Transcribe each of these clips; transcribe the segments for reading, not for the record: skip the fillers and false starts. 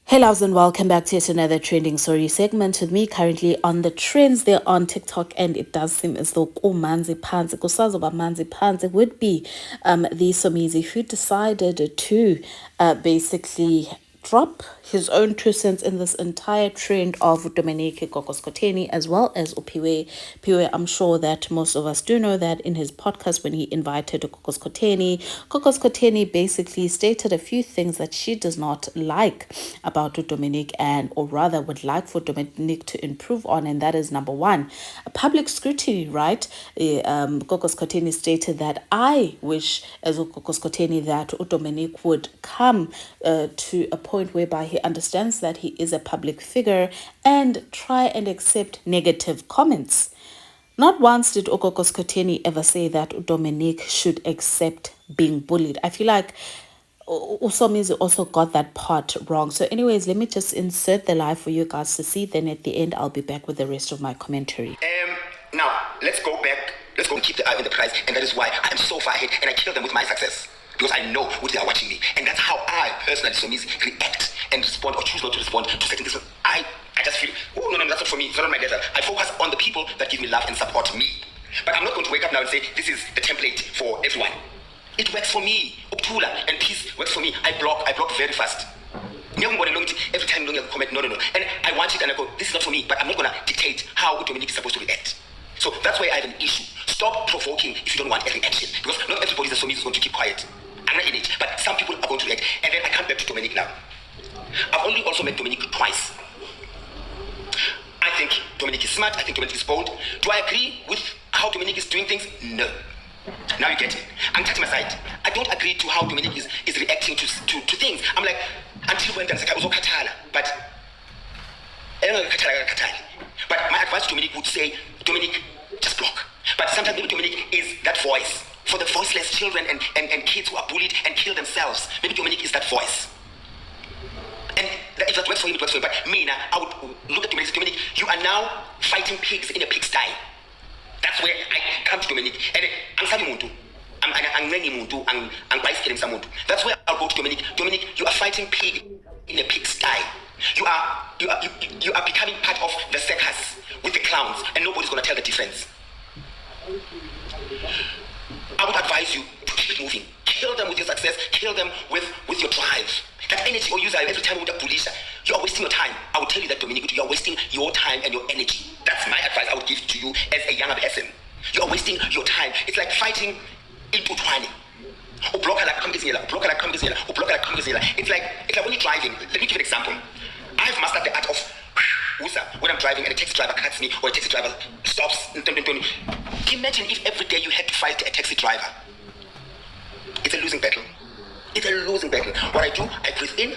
Hey loves and welcome back to yet another trending story segment with me currently on the trends there on TikTok, and it does seem as though Manzi Panzi, Kusazoba Manzi Panzi would be the Somizi who decided to basically drop his own 2 cents in this entire trend of Dominic, Gogo Skhotheni, as well as Phiwe. Phiwe, I'm sure that most of us do know that in his podcast when he invited Gogo Skhotheni basically stated a few things that she does not like about Dominic, and or rather would like for Dominic to improve on, and that is number one, a public scrutiny, right? Gogo Skhotheni stated that I wish as Gogo Skhotheni that Dominic would come to a point whereby he understands that he is a public figure and try and accept negative comments. Not once did Gogo Skhotheni ever say that Dominic should accept being bullied. I feel like Somizi also got that part wrong. So anyways, let me just insert the live for you guys to see. Then at the end, I'll be back with the rest of my commentary. Now, let's go back. Let's go and keep the eye on the prize. And that is why I'm so far ahead and I kill them with my success. Because I know what they are watching me. And that's how I personally, Somizi, react and respond or choose not to respond to certain things. I just feel, oh, no, that's not for me. It's not on my desert. I focus on the people that give me love and support me. But I'm not going to wake up now and say, this is the template for everyone. It works for me. Optula and peace works for me. I block very fast. Every time you comment, no. And I watch it and I go, this is not for me, but I'm not going to dictate how Dominic is supposed to react. So that's why I have an issue. Stop provoking if you don't want a reaction. Because not everybody that is going to keep quiet. I'm not in it, but some people are going to react. And then I come back to Dominic now. I've only also met Dominic twice. I think Dominic is smart. I think Dominic is bold. Do I agree with how Dominic is doing things? No. Now you get it. I'm touching my side. I don't agree to how Dominic is reacting to things. I'm like, until when there's a but my advice to Dominic would say, Dominic, just block. But sometimes maybe Dominic is that voice for the voiceless children and kids who are bullied and kill themselves. Maybe Dominic is that voice. And if that works for him, it works for him. But me now, I would look at Dominic and say, Dominic, you are now fighting pigs in a pigsty. That's where I come to Dominic. And that's where I'll go to Dominic. Dominic, you are fighting pig in a pigsty. You are becoming part of the circus with the clowns, and nobody's gonna tell the difference. I would advise you to keep it moving. Kill them with your success, kill them with your drive. That energy or use every time with a bullish, you are wasting your time. I would tell you that, Dominic, you are wasting your time and your energy. That's my advice I would give to you as a younger person. You are wasting your time. It's like fighting into 20. It's like when you're driving. Let me give you an example. I've mastered the art of when I'm driving and a taxi driver cuts me or a taxi driver stops. Imagine if every day you had to fight a taxi driver. It's a losing battle. It's a losing battle. What I do, I breathe in,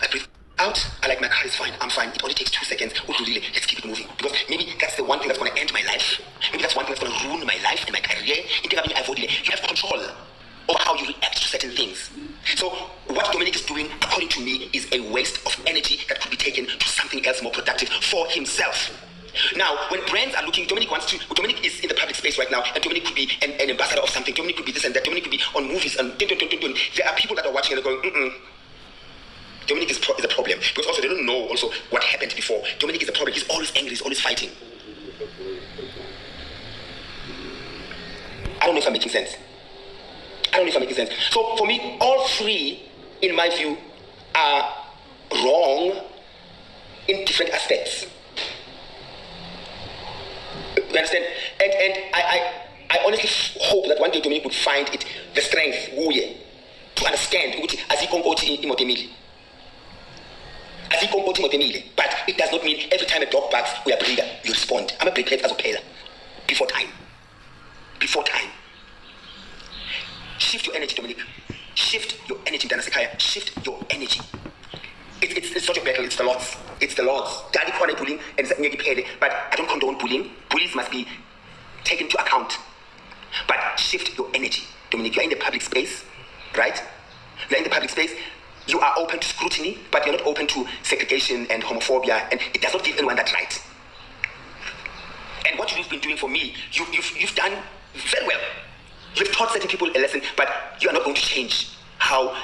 I breathe out. I like my car is fine. I'm fine. It only takes 2 seconds. Let's keep it moving. Because maybe that's the one thing that's going to end my life. Maybe that's one thing that's going to ruin my life and my career. You have control over how you react to certain things. So what Dominic is doing, according to me, is a waste of energy that could be taken to something else more productive for himself. Now, when brands are looking, Dominic is in the public space right now, and Dominic could be an ambassador of something. Dominic could be this and that. Dominic could be on movies and there are people that are watching and they're going, Dominic is a problem. Because also they don't know also what happened before. Dominic is a problem. He's always angry. He's always fighting. I don't know if I'm making sense. So for me, all three, in my view, are wrong in different aspects. You understand? And I honestly hope that one day Dominic would find the strength to understand but it does not mean every time a dog barks we are breeder, you respond. I'm a prepared as a player. Before time. Shift your energy, Dominic. Shift your energy, Dana Sekaya. Shift your energy. It's not your battle, it's the Lord's. It's the Lord's. Daddy corner bullying and but I don't condone bullying. Bullies must be taken into account. But shift your energy. Dominic, you're in the public space, right? You're in the public space. You are open to scrutiny, but you're not open to segregation and homophobia, and it does not give anyone that right. And what you've been doing for me, you've done very well. You've taught certain people a lesson, but you are not going to change how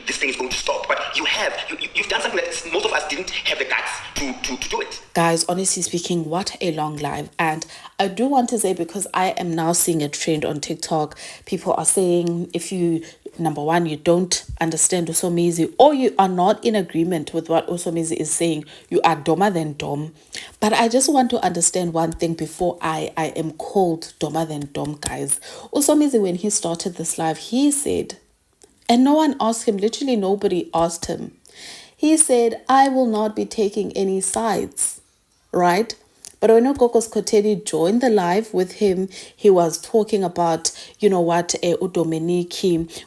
this thing is going to stop. But you've done something that most of us just didn't have the guts to do it. Guys, honestly speaking, what a long life. And I do want to say, because I am now seeing a trend on TikTok, people are saying, if you, number one, you don't understand Somizi, or you are not in agreement with what Somizi is saying, you are dumber than dumb. But I just want to understand one thing before I am called dumber than dumb, guys. Somizi, when he started this live, he said, and no one asked him, literally nobody asked him. He said, I will not be taking any sides, right? But when Gogo Skhotheni joined the live with him, he was talking about, you know what, Dominic,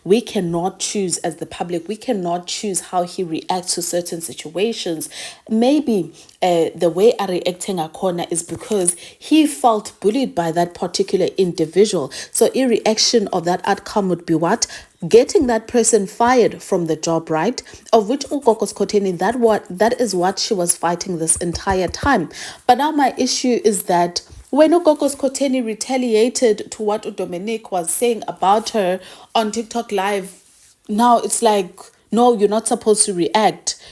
we cannot choose as the public, we cannot choose how he reacts to certain situations. Maybe the way I reacting a corner is because he felt bullied by that particular individual. So a reaction of that outcome would be what? Getting that person fired from the job, right? Of which Gogo Skhotheni, that is what she was fighting this entire time. But now my issue is that when Gogo Skhotheni retaliated to what Dominic was saying about her on TikTok live, now it's like, no, you're not supposed to react.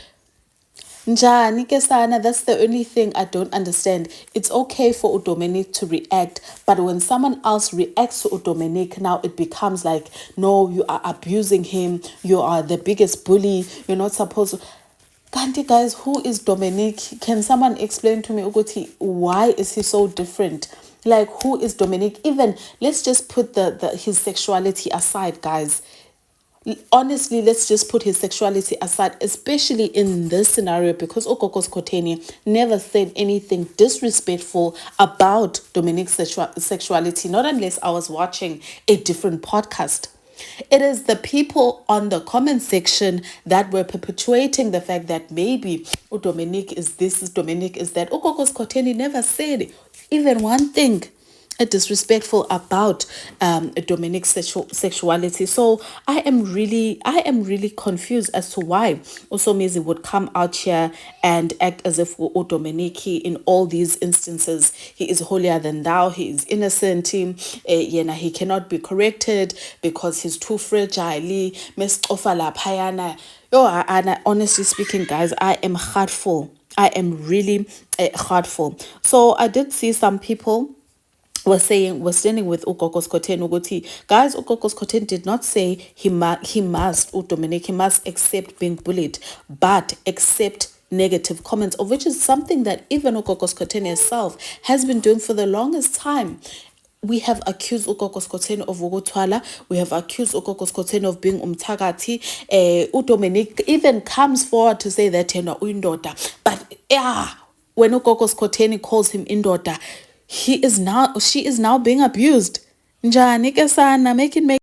Njani ke sana, that's the only thing I don't understand. It's okay for Dominic to react, but when someone else reacts to Dominic, now it becomes like, no, you are abusing him, you are the biggest bully, you're not supposed to. Kanti guys, who is Dominic? Can someone explain to me, Uguti, why is he so different? Like, who is Dominic? Even, let's just put his sexuality aside, guys. Honestly, let's just put his sexuality aside, especially in this scenario, because Gogo Skhotheni never said anything disrespectful about Dominic's sexuality, not unless I was watching a different podcast. It is the people on the comment section that were perpetuating the fact that maybe Dominic is this, Dominic is that. Gogo Skhotheni never said even one thing disrespectful about Dominic's sexuality. So I am really confused as to why Somizi would come out here and act as if Dominic, in all these instances, he is holier than thou, he is innocent, he cannot be corrected because he's too fragile. Honestly speaking, guys, I am heartful. I am really heartful. So I did see some people was standing with Gogo Skhotheni. Guys, Gogo Skhotheni did not say he must Dominic, he must accept being bullied, but accept negative comments, of which is something that even Gogo Skhotheni herself has been doing for the longest time. We have accused Gogo Skhotheni of ukutwala. We have accused Gogo Skhotheni of being umthakathi. Dominic even comes forward to say that uyindoda. But when Gogo Skhotheni calls him indoda, she is now being abused. Njani ke sana, make